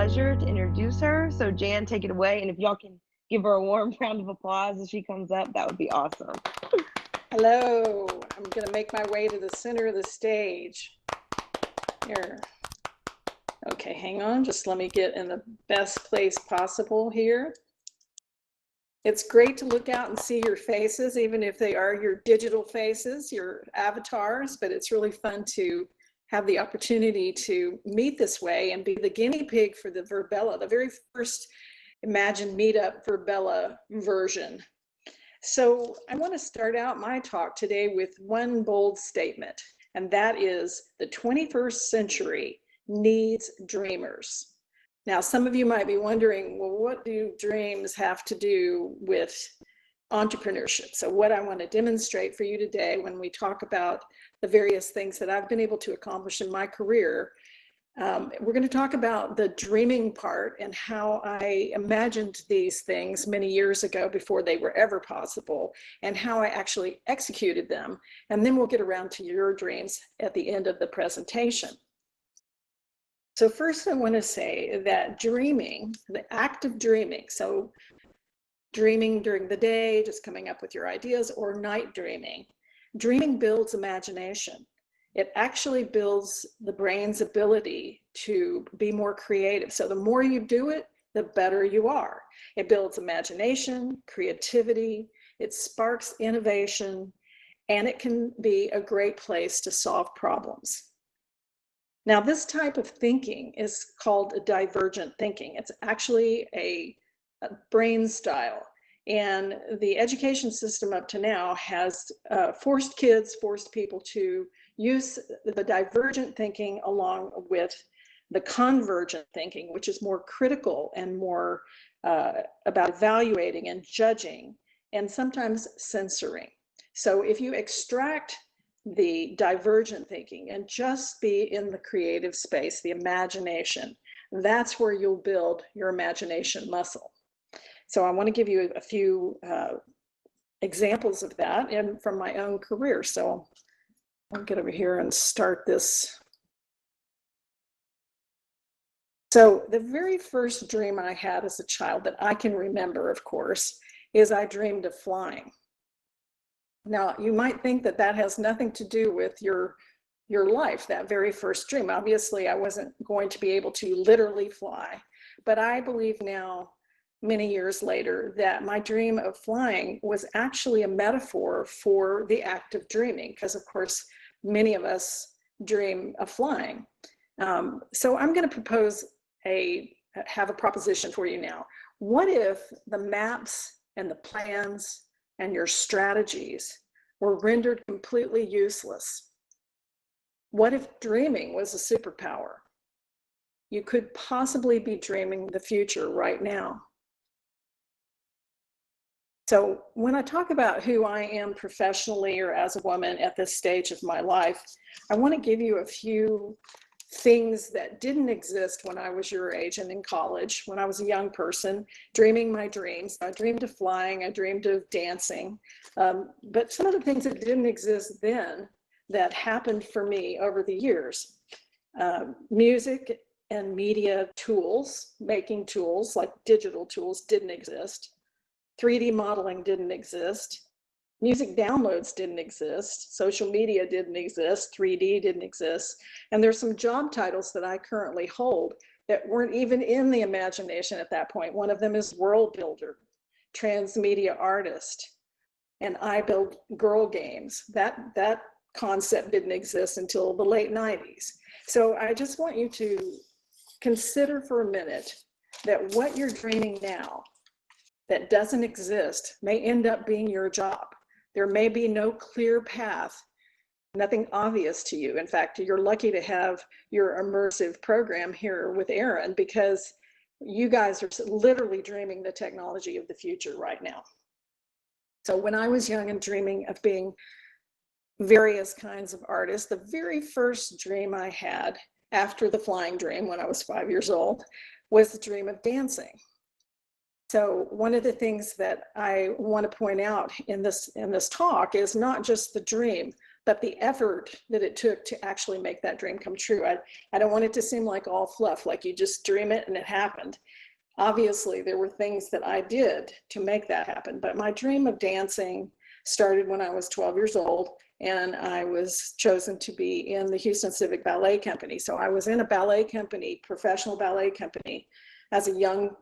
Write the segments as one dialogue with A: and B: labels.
A: pleasure to introduce her. So Jan, take it away. And if y'all can give her a warm round of applause as she comes up, that would be awesome.
B: Hello, I'm going to make my way to the center of the stage. Here. Okay, hang on, just let me get in the best place possible here. It's great to look out and see your faces, even if they are your digital faces, your avatars, but it's really fun to have the opportunity to meet this way and be the guinea pig for the VirBELA, the very first Imagine Meetup VirBELA version. So I want to start out my talk today with one bold statement, and that is the 21st century needs dreamers. Now, some of you might be wondering, well, what do dreams have to do with entrepreneurship? So what I want to demonstrate for you today when we talk about the various things that I've been able to accomplish in my career, we're going to talk about the dreaming part and how I imagined these things many years ago before they were ever possible, and how I actually executed them. And then we'll get around to your dreams at the end of the presentation. So first I want to say that dreaming, the act of dreaming, so dreaming during the day, just coming up with your ideas, or night dreaming, dreaming builds imagination. It actually builds the brain's ability to be more creative. So the more you do it, the better you are. It builds imagination, creativity, it sparks innovation, and it can be a great place to solve problems. Now, this type of thinking is called divergent thinking. It's actually a brain style. And the education system up to now has forced people to use the divergent thinking along with the convergent thinking, which is more critical and more about evaluating and judging and sometimes censoring. So if you extract the divergent thinking and just be in the creative space, the imagination, that's where you'll build your imagination muscle. So I want to give you a few examples of that and from my own career. So I'll get over here and start this. So the very first dream I had as a child that I can remember, of course, is I dreamed of flying. Now, you might think that that has nothing to do with your life, that very first dream. Obviously, I wasn't going to be able to literally fly, but I believe now, many years later, that my dream of flying was actually a metaphor for the act of dreaming, because of course, many of us dream of flying. So I'm going to have a proposition for you now. What if the maps and the plans and your strategies were rendered completely useless? What if dreaming was a superpower? You could possibly be dreaming the future right now. So when I talk about who I am professionally or as a woman at this stage of my life, I want to give you a few things that didn't exist when I was your age and in college, when I was a young person, dreaming my dreams. I dreamed of flying, I dreamed of dancing, but some of the things that didn't exist then that happened for me over the years. Music and media tools, making tools like digital tools didn't exist. 3D modeling didn't exist. Music downloads didn't exist. Social media didn't exist. 3D didn't exist. And there's some job titles that I currently hold that weren't even in the imagination at that point. One of them is world builder, transmedia artist, and I build girl games. That concept didn't exist until the late 90s. So I just want you to consider for a minute that what you're dreaming now that doesn't exist may end up being your job. There may be no clear path, nothing obvious to you. In fact, you're lucky to have your immersive program here with Erin, because you guys are literally dreaming the technology of the future right now. So when I was young and dreaming of being various kinds of artists, the very first dream I had after the flying dream when I was 5 years old was the dream of dancing. So one of the things that I want to point out in this talk is not just the dream, but the effort that it took to actually make that dream come true. I don't want it to seem like all fluff, like you just dream it and it happened. Obviously, there were things that I did to make that happen, but my dream of dancing started when I was 12 years old, and I was chosen to be in the Houston Civic Ballet Company. So I was in a ballet company, professional ballet company, as a young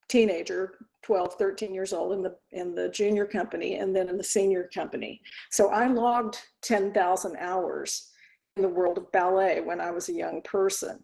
B: teenager, 12, 13 years old, in the junior company, and then in the senior company. So I logged 10,000 hours in the world of ballet when I was a young person.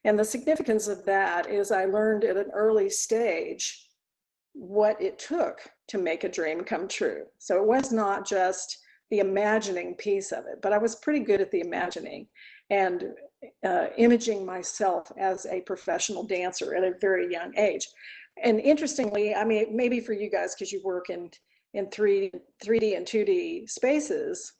B: And the significance of that is I learned at an early stage what it took to make a dream come true. So it was not just the imagining piece of it, but I was pretty good at the imagining and imaging myself as a professional dancer at a very young age. And interestingly, I mean, maybe for you guys, because you work in 3D and 2D spaces,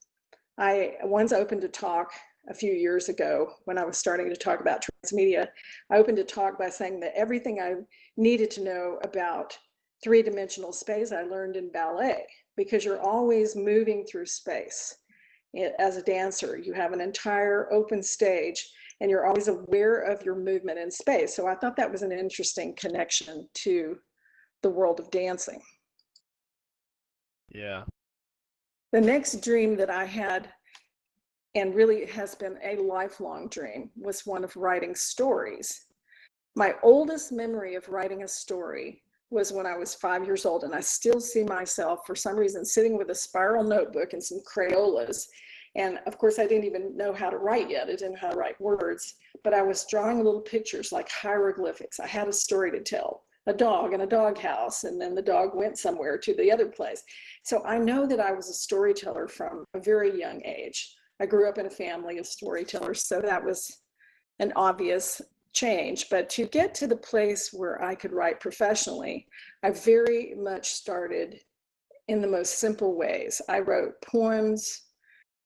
B: I once opened a talk a few years ago when I was starting to talk about transmedia. I opened a talk by saying that everything I needed to know about three-dimensional space I learned in ballet, because you're always moving through space. As a dancer, you have an entire open stage and you're always aware of your movement in space. So I thought that was an interesting connection to the world of dancing.
C: Yeah.
B: The next dream that I had, and really has been a lifelong dream, was one of writing stories. My oldest memory of writing a story was when I was 5 years old, and I still see myself, for some reason, sitting with a spiral notebook and some Crayolas. And of course, I didn't even know how to write yet. I didn't know how to write words, but I was drawing little pictures like hieroglyphics. I had a story to tell, a dog in a doghouse, and then the dog went somewhere to the other place. So I know that I was a storyteller from a very young age. I grew up in a family of storytellers, so that was an obvious change. But to get to the place where I could write professionally, I very much started in the most simple ways. I wrote poems,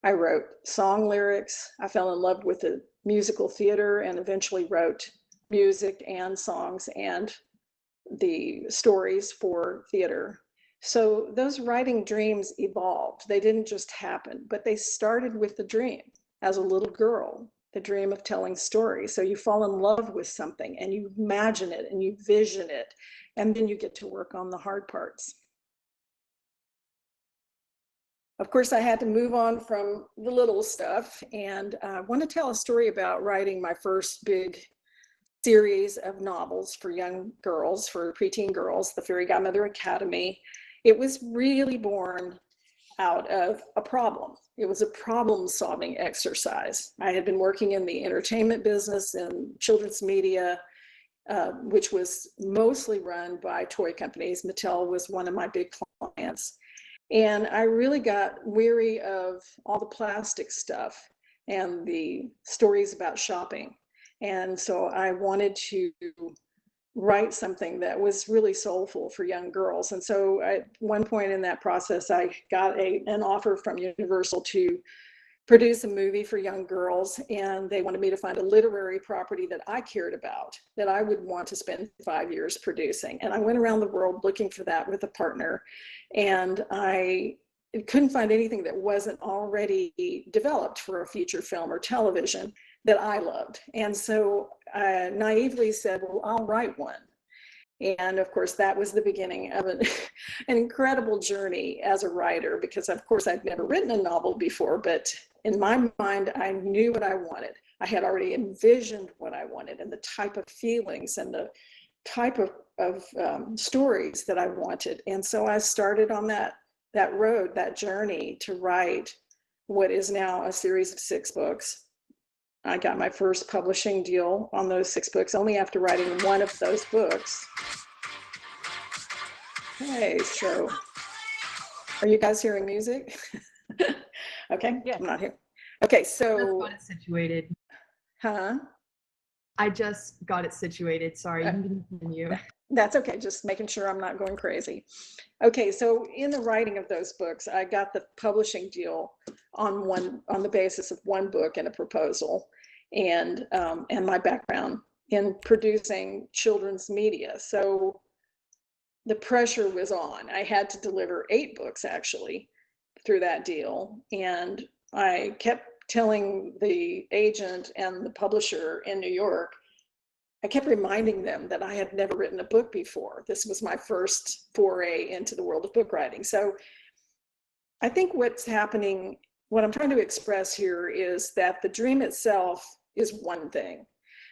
B: I wrote song lyrics, I fell in love with the musical theater and eventually wrote music and songs and the stories for theater. So those writing dreams evolved. They didn't just happen, but they started with the dream as a little girl, the dream of telling stories. So you fall in love with something and you imagine it and you vision it, and then you get to work on the hard parts. Of course, I had to move on from the little stuff, and I want to tell a story about writing my first big series of novels for young girls, for preteen girls, the Fairy Godmother Academy. It was really born out of a problem. It was a problem-solving exercise. I had been working in the entertainment business and children's media, which was mostly run by toy companies. Mattel was one of my big clients. And I really got weary of all the plastic stuff and the stories about shopping. And so I wanted to write something that was really soulful for young girls. And so at one point in that process, I got an offer from Universal to produce a movie for young girls, and they wanted me to find a literary property that I cared about, that I would want to spend 5 years producing. And I went around the world looking for that with a partner, and I couldn't find anything that wasn't already developed for a feature film or television that I loved. And so I naively said, well, I'll write one. And of course, that was the beginning of an incredible journey as a writer, because of course I'd never written a novel before, but in my mind, I knew what I wanted. I had already envisioned what I wanted and the type of feelings and the type of stories that I wanted. And so I started on that road, that journey to write what is now a series of 6 books. I got my first publishing deal on those 6 books only after writing one of those books. Okay, so are you guys hearing music? Okay,
A: Yeah.
B: I'm not here. Okay,
D: Just
B: so,
D: got it situated.
B: huh?
D: I just got it situated. Sorry, you can continue.
B: That's okay, just making sure I'm not going crazy. Okay, so in the writing of those books, I got the publishing deal on the basis of one book and a proposal, and my background in producing children's media. So the pressure was on. I had to deliver 8 books actually through that deal, and I kept telling the agent and the publisher in New York, I kept reminding them that I had never written a book before. This was my first foray into the world of book writing. So I think what's happening, what I'm trying to express here is that the dream itself is one thing.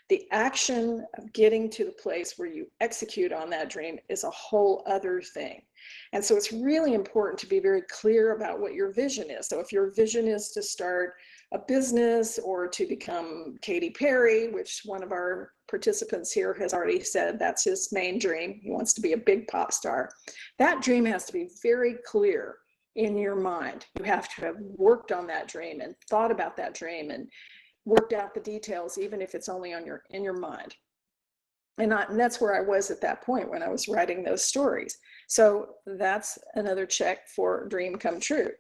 B: The action of getting to the place where you execute on that dream is a whole other thing. And so it's really important to be very clear about what your vision is. So if your vision is to start a business or to become Katy Perry, which one of our participants here has already said that's his main dream, he wants to be a big pop star, that dream has to be very clear in your mind. You have to have worked on that dream and thought about that dream and worked out the details, even if it's only in your mind. And that's where I was at that point when I was writing those stories. So that's another check for dream come true.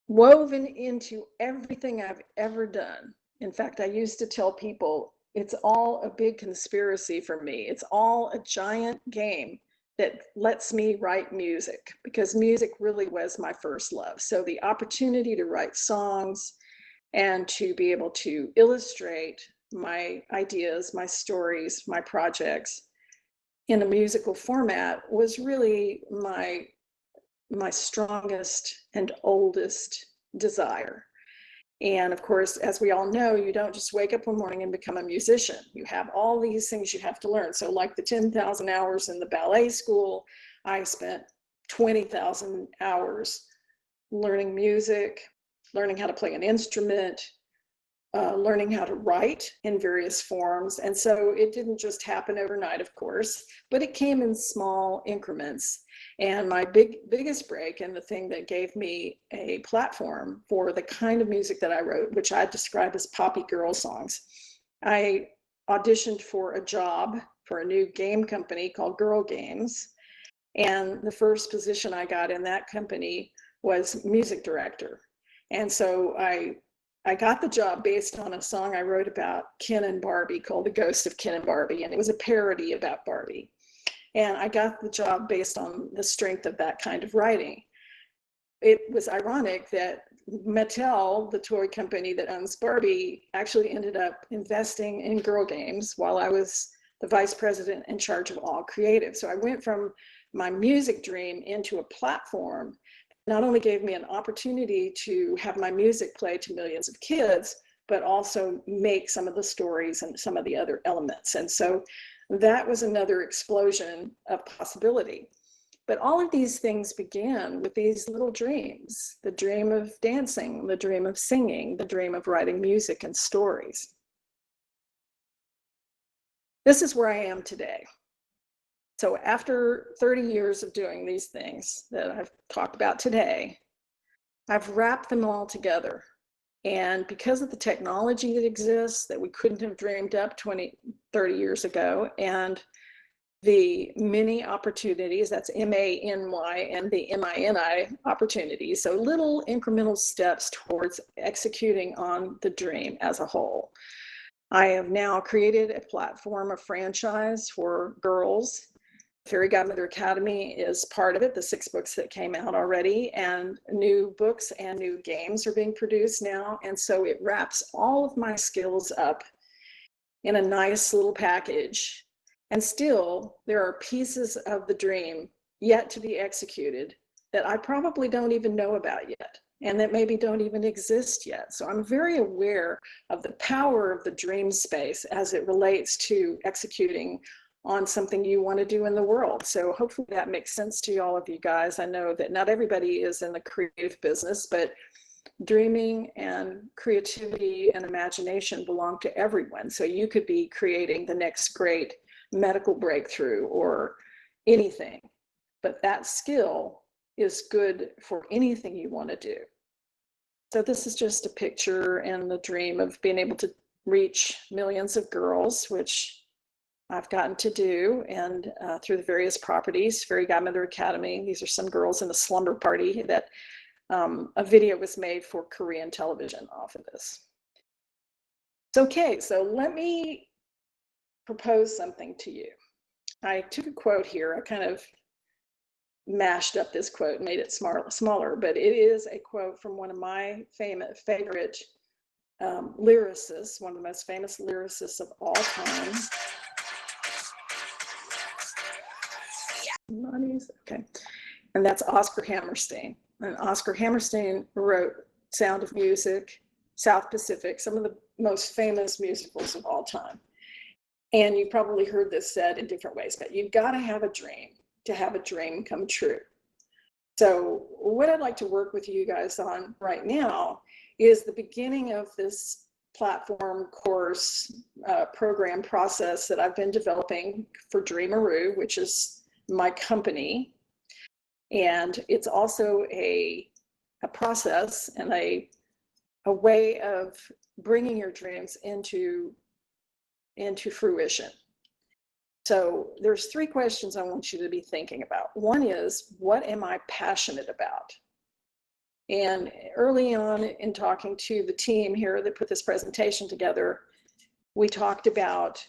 B: Woven into everything I've ever done. In fact, I used to tell people it's all a big conspiracy for me. It's all a giant game that lets me write music, because music really was my first love. So the opportunity to write songs and to be able to illustrate my ideas, my stories, my projects in a musical format was really my strongest and oldest desire. And of course, as we all know, you don't just wake up one morning and become a musician. You have all these things you have to learn. So like the 10,000 hours in the ballet school, I spent 20,000 hours learning music, learning how to play an instrument, learning how to write in various forms. And so it didn't just happen overnight, of course, but it came in small increments. And my biggest break, and the thing that gave me a platform for the kind of music that I wrote, which I describe as poppy girl songs, I auditioned for a job for a new game company called Girl Games. And the first position I got in that company was music director. And so I got the job based on a song I wrote about Ken and Barbie called The Ghost of Ken and Barbie, and it was a parody about Barbie. And I got the job based on the strength of that kind of writing. It was ironic that Mattel, the toy company that owns Barbie, actually ended up investing in Girl Games while I was the vice president in charge of all creative. So I went from my music dream into a platform that not only gave me an opportunity to have my music play to millions of kids, but also make some of the stories and some of the other elements. And so that was another explosion of possibility. But all of these things began with these little dreams: the dream of dancing, the dream of singing, the dream of writing music and stories. This is where I am today. So after 30 years of doing these things that I've talked about today, I've wrapped them all together. And because of the technology that exists that we couldn't have dreamed up 20, 30 years ago, and the many opportunities, that's M-A-N-Y and the M-I-N-I opportunities, so little incremental steps towards executing on the dream as a whole. I have now created a platform, a franchise for girls. Fairy Godmother Academy is part of it, the 6 books that came out already, and new books and new games are being produced now. And so it wraps all of my skills up in a nice little package. And still, there are pieces of the dream yet to be executed that I probably don't even know about yet, and that maybe don't even exist yet. So I'm very aware of the power of the dream space as it relates to executing on something you want to do in the world. So hopefully that makes sense to all of you guys. I know that not everybody is in the creative business, but dreaming and creativity and imagination belong to everyone. So you could be creating the next great medical breakthrough or anything, but that skill is good for anything you want to do. So this is just a picture and the dream of being able to reach millions of girls, which I've gotten to do, and through the various properties, Fairy Godmother Academy. These are some girls in a slumber party that a video was made for Korean television off of this. Okay, so let me propose something to you. I took a quote here. I kind of mashed up this quote and made it smaller, but it is a quote from one of my favorite lyricists, one of the most famous lyricists of all time. Okay, and that's Oscar Hammerstein. And Oscar Hammerstein wrote Sound of Music, South Pacific, some of the most famous musicals of all time. And you probably heard this said in different ways, but you've got to have a dream to have a dream come true. So what I'd like to work with you guys on right now is the beginning of this platform course program process that I've been developing for Dreameroo, which is my company. And it's also a process and a way of bringing your dreams into fruition. So there's 3 questions I want you to be thinking about. One is, what am I passionate about? And early on in talking to the team here that put this presentation together, we talked about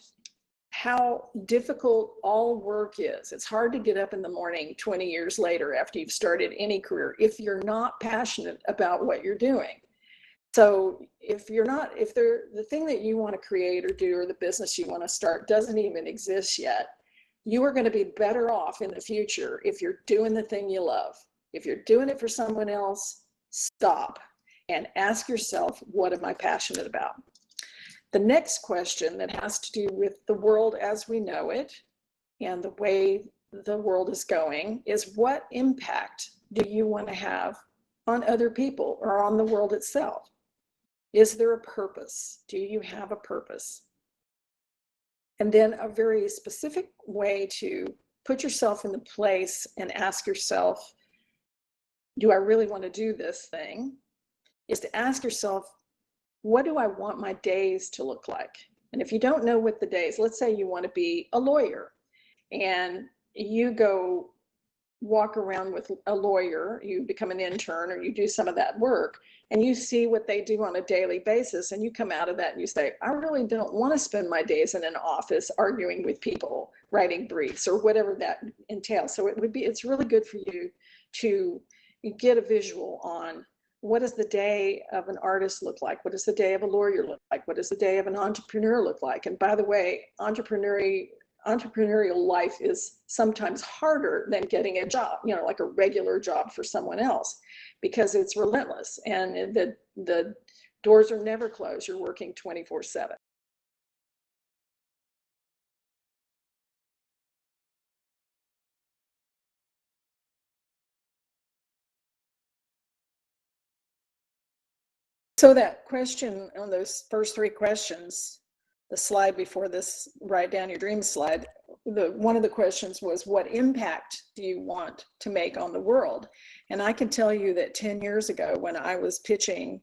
B: how difficult all work is. It's hard to get up in the morning 20 years later after you've started any career if you're not passionate about what you're doing. So if the thing that you want to create or do, or the business you want to start doesn't even exist yet, you are going to be better off in the future if you're doing the thing you love. If you're doing it for someone else, stop and ask yourself, what am I passionate about? The next question that has to do with the world as we know it and the way the world is going is, what impact do you want to have on other people or on the world itself? Is there a purpose? Do you have a purpose? And then a very specific way to put yourself in the place and ask yourself, do I really want to do this thing? Is to ask yourself, what do I want my days to look like? And if you don't know what the days, let's say you want to be a lawyer and you go walk around with a lawyer, you become an intern or you do some of that work and you see what they do on a daily basis, and you come out of that and you say, I really don't want to spend my days in an office arguing with people, writing briefs or whatever that entails. So it's really good for you to get a visual on, what does the day of an artist look like? What does the day of a lawyer look like? What does the day of an entrepreneur look like? And by the way, entrepreneurial life is sometimes harder than getting a job, like a regular job for someone else, because it's relentless and the doors are never closed. You're working 24/7. So that question on those first 3 questions, the slide before this, write down your dreams slide, one of the questions was, what impact do you want to make on the world? And I can tell you that 10 years ago, when I was pitching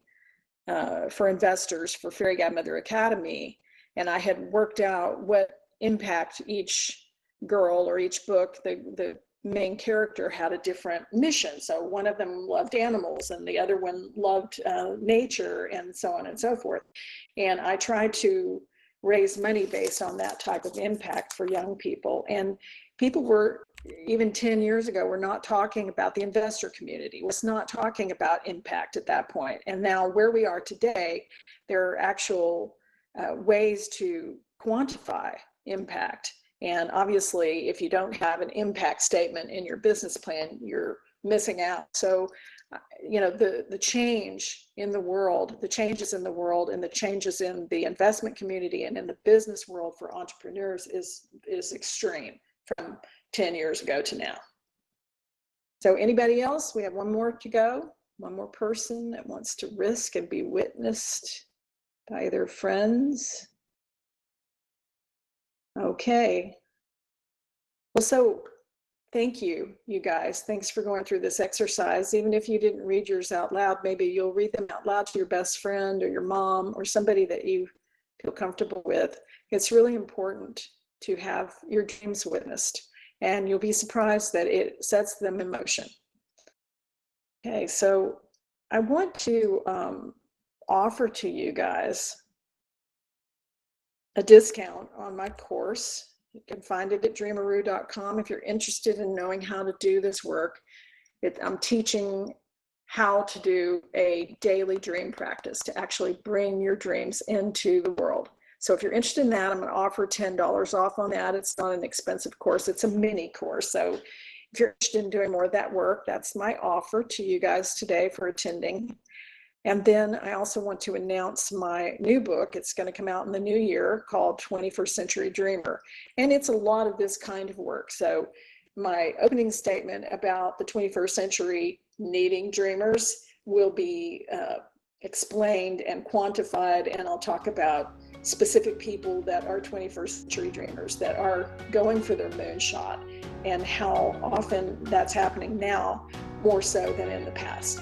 B: for investors for Fairy Godmother Academy, and I had worked out what impact each girl or each book, the main character had a different mission. So one of them loved animals and the other one loved nature, and so on and so forth. And I tried to raise money based on that type of impact for young people. And people were, even 10 years ago, were not talking about the investor community, was not talking about impact at that point. And now where we are today, there are actual ways to quantify impact. And obviously, if you don't have an impact statement in your business plan, you're missing out. So, the change in the world, the changes in the world and the changes in the investment community and in the business world for entrepreneurs is extreme from 10 years ago to now. So anybody else? We have one more to go. One more person that wants to risk and be witnessed by their friends. Okay. Well, so thank you, you guys. Thanks for going through this exercise. Even if you didn't read yours out loud, maybe you'll read them out loud to your best friend or your mom or somebody that you feel comfortable with. It's really important to have your dreams witnessed, and you'll be surprised that it sets them in motion. Okay, so I want to offer to you guys a discount on my course. You can find it at dreameroo.com if you're interested in knowing how to do this work. I'm teaching how to do a daily dream practice to actually bring your dreams into the world. So if you're interested in that, I'm going to offer $10 off on that. It's not an expensive course. It's a mini course. So if you're interested in doing more of that work, that's my offer to you guys today for attending. And then I also want to announce my new book. It's going to come out in the new year, called 21st Century Dreamer. And it's a lot of this kind of work. So my opening statement about the 21st century needing dreamers will be explained and quantified. And I'll talk about specific people that are 21st century dreamers that are going for their moonshot and how often that's happening now more so than in the past.